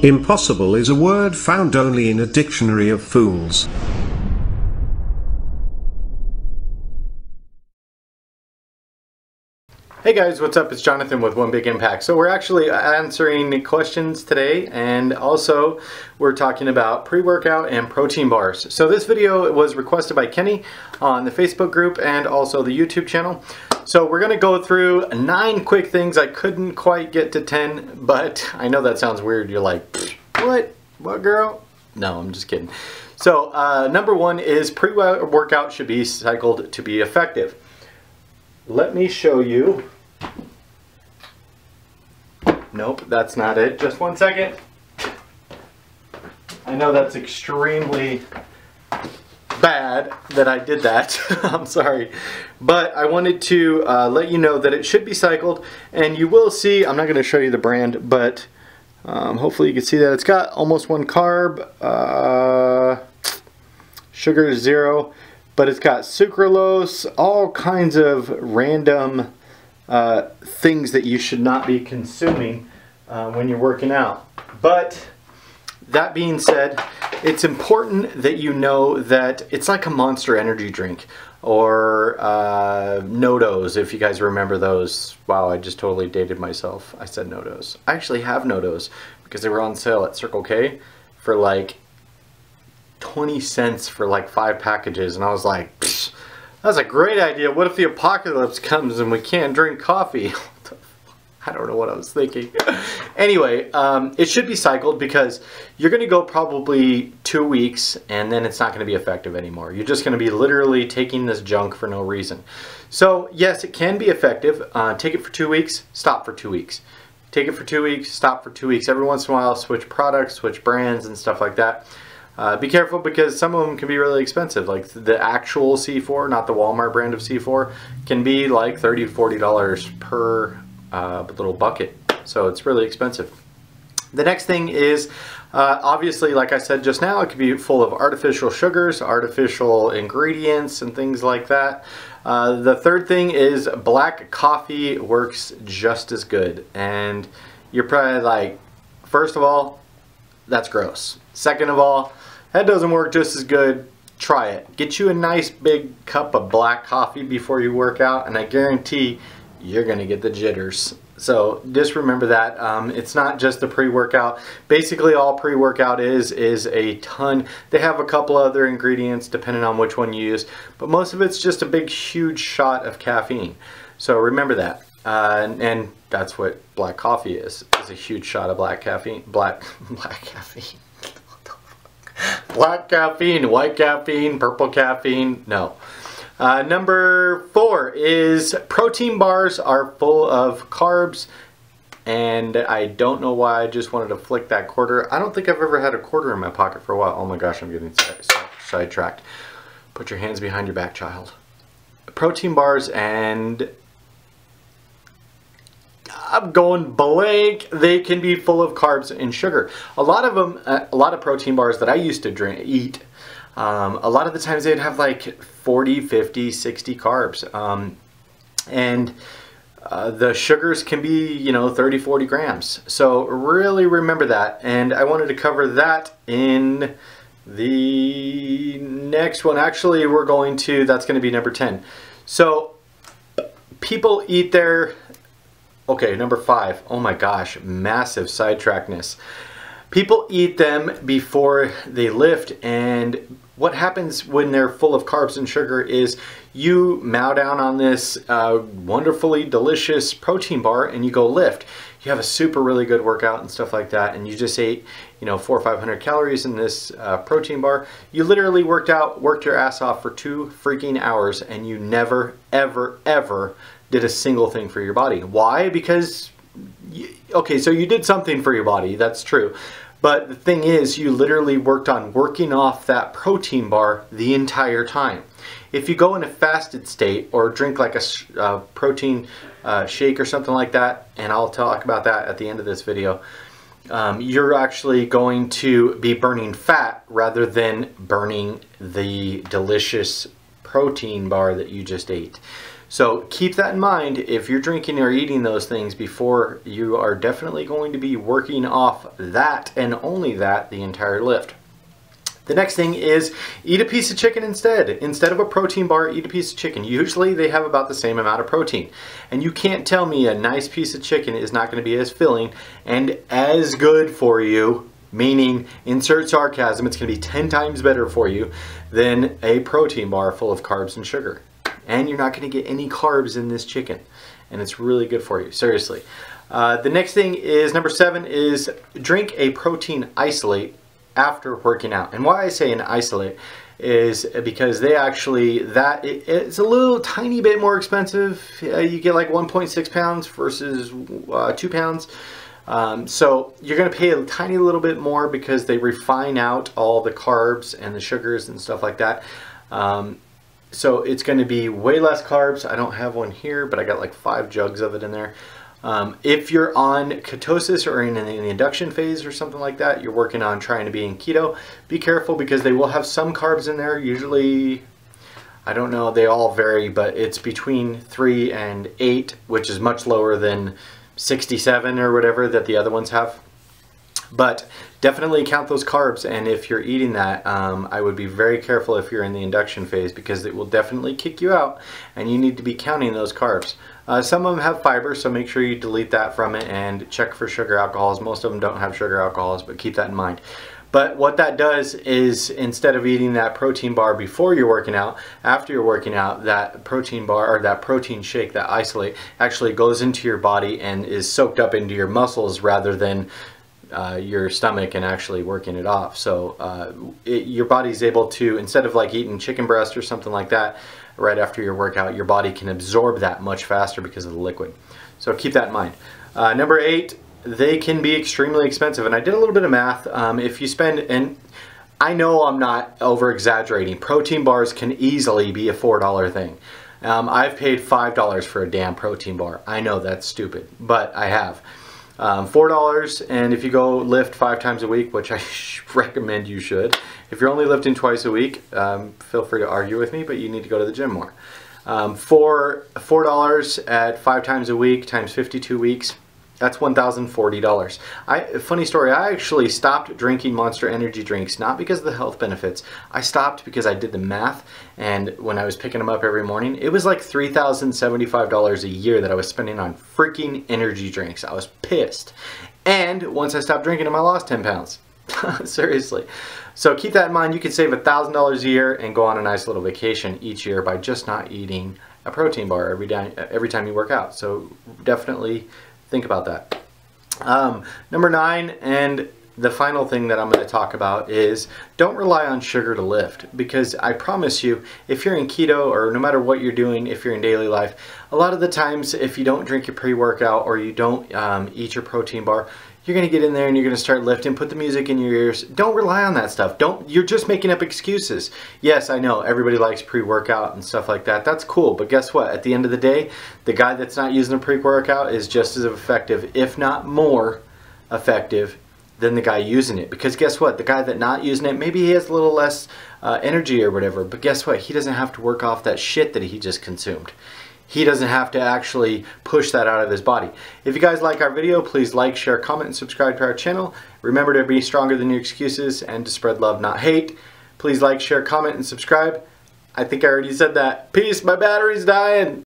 Impossible is a word found only in a dictionary of fools. Hey guys, what's up? It's Jonathan with One Big Impact. So we're actually answering questions today, and also we're talking about pre-workout and protein bars. So this video was requested by Kenny on the Facebook group and also the YouTube channel. So we're going to go through 9 quick things. I couldn't quite get to 10, but I know that sounds weird. You're like, what? What, girl? No, I'm just kidding. So number 1 is pre-workout should be cycled to be effective. Let me show you. Nope, that's not it. Just one second. I know that's extremely bad that I did that. I'm sorry. But I wanted to let you know that it should be cycled, and you will see, I'm not going to show you the brand, but hopefully you can see that it's got almost 1 carb, sugar is 0. But it's got sucralose, all kinds of random things that you should not be consuming when you're working out. But that being said, it's important that you know that it's like a Monster energy drink or NoDoz, if you guys remember those. Wow, I just totally dated myself. I said NoDoz. I actually have NoDoz because they were on sale at Circle K for like 20 cents for like 5 packages, and I was like, that's a great idea. What if the apocalypse comes and we can't drink coffee? I don't know what I was thinking. Anyway, it should be cycled because you're going to go probably 2 weeks and then it's not going to be effective anymore. You're just going to be literally taking this junk for no reason. So yes, it can be effective. Take it for 2 weeks, stop for 2 weeks. Take it for 2 weeks, stop for 2 weeks. Every once in a while, switch products, switch brands and stuff like that. Be careful because some of them can be really expensive. Like the actual C4, not the Walmart brand of C4, can be like $30, $40 per little bucket. So it's really expensive. The next thing is, obviously, like I said just now, it could be full of artificial sugars, artificial ingredients, and things like that. The third thing is black coffee works just as good. And you're probably like, first of all, that's gross. Second of all, that doesn't work just as good. Try it. Get you a nice big cup of black coffee before you work out, and I guarantee you're going to get the jitters. So just remember that. It's not just the pre-workout. Basically all pre-workout is a ton. They have a couple other ingredients depending on which one you use, but most of it's just a big huge shot of caffeine. So remember that. And that's what black coffee is a huge shot of black caffeine. Black caffeine. Black caffeine, white caffeine, purple caffeine. No. Number 4 is protein bars are full of carbs, and I don't know why I just wanted to flick that quarter. I don't think I've ever had a quarter in my pocket for a while. Oh my gosh, I'm getting sidetracked. Put your hands behind your back, child. Protein bars, and I'm going blank. They can be full of carbs and sugar. A lot of them, a lot of protein bars that I used to eat, a lot of the times they'd have like 40, 50, 60 carbs. And the sugars can be, you know, 30, 40 grams. So really remember that. And I wanted to cover that in the next one. Actually, that's going to be number 10. So people eat their... Okay, number 5. Oh my gosh, massive sidetrackness. People eat them before they lift, and what happens when they're full of carbs and sugar is you mow down on this wonderfully delicious protein bar and you go lift. You have a super really good workout and stuff like that, and you just ate, you know, 400 or 500 calories in this protein bar. You literally worked your ass off for 2 freaking hours, and you never, ever, ever did a single thing for your body. Why? Because, okay, so you did something for your body, that's true. But the thing is, you literally worked on working off that protein bar the entire time. If you go in a fasted state or drink like a protein shake or something like that, and I'll talk about that at the end of this video, you're actually going to be burning fat rather than burning the delicious protein bar that you just ate. So keep that in mind if you're drinking or eating those things before. You are definitely going to be working off that and only that the entire lift. The next thing is eat a piece of chicken instead. Instead of a protein bar, eat a piece of chicken. Usually they have about the same amount of protein. And you can't tell me a nice piece of chicken is not going to be as filling and as good for you, meaning, insert sarcasm, it's going to be 10 times better for you than a protein bar full of carbs and sugar. And you're not going to get any carbs in this chicken. And it's really good for you, seriously. The next thing is, number 7, is drink a protein isolate after working out. And why I say an isolate is because they actually, it's a little tiny bit more expensive. You get like 1.6 pounds versus 2 pounds. So you're going to pay a tiny little bit more because they refine out all the carbs and the sugars and stuff like that. So it's going to be way less carbs. I don't have one here, but I got like 5 jugs of it in there. If you're on ketosis or in the induction phase or something like that, you're working on trying to be in keto, be careful because they will have some carbs in there. Usually, I don't know, they all vary, but it's between 3 and 8, which is much lower than 67 or whatever that the other ones have. But definitely count those carbs, and if you're eating that, I would be very careful if you're in the induction phase because it will definitely kick you out and you need to be counting those carbs. Some of them have fiber, so make sure you delete that from it and check for sugar alcohols. Most of them don't have sugar alcohols, but keep that in mind. But what that does is, instead of eating that protein bar before you're working out, after you're working out, that protein bar or that protein shake, that isolate, actually goes into your body and is soaked up into your muscles rather than your stomach and actually working it off. So your body's able to, instead of like eating chicken breast or something like that right after your workout, your body can absorb that much faster because of the liquid. So keep that in mind. Number 8, they can be extremely expensive, and I did a little bit of math. If you spend, and I know I'm not over exaggerating, protein bars can easily be a $4 thing. I've paid $5 for a damn protein bar. I know that's stupid, but I have. $4, and if you go lift 5 times a week, which I recommend you should. If you're only lifting twice a week, feel free to argue with me, but you need to go to the gym more. For $4 at 5 times a week times 52 weeks, that's $1,040. Funny story, I actually stopped drinking Monster energy drinks, not because of the health benefits. I stopped because I did the math, and when I was picking them up every morning, it was like $3,075 a year that I was spending on freaking energy drinks. I was pissed. And once I stopped drinking them, I lost 10 pounds. Seriously. So keep that in mind. You can save $1,000 a year and go on a nice little vacation each year by just not eating a protein bar every time you work out. So definitely think about that. Number 9, and the final thing that I'm going to talk about, is don't rely on sugar to lift, because I promise you, if you're in keto or no matter what you're doing, if you're in daily life, a lot of the times if you don't drink your pre-workout or you don't eat your protein bar, you're going to get in there and you're going to start lifting, put the music in your ears. Don't rely on that stuff. You're just making up excuses. Yes, I know everybody likes pre-workout and stuff like that. That's cool, but guess what? At the end of the day, the guy that's not using a pre-workout is just as effective, if not more effective, than the guy using it. Because guess what? The guy that's not using it, maybe he has a little less energy or whatever, but guess what? He doesn't have to work off that shit that he just consumed. He doesn't have to actually push that out of his body. If you guys like our video, please like, share, comment, and subscribe to our channel. Remember to be stronger than your excuses and to spread love, not hate. Please like, share, comment, and subscribe. I think I already said that. Peace, my battery's dying.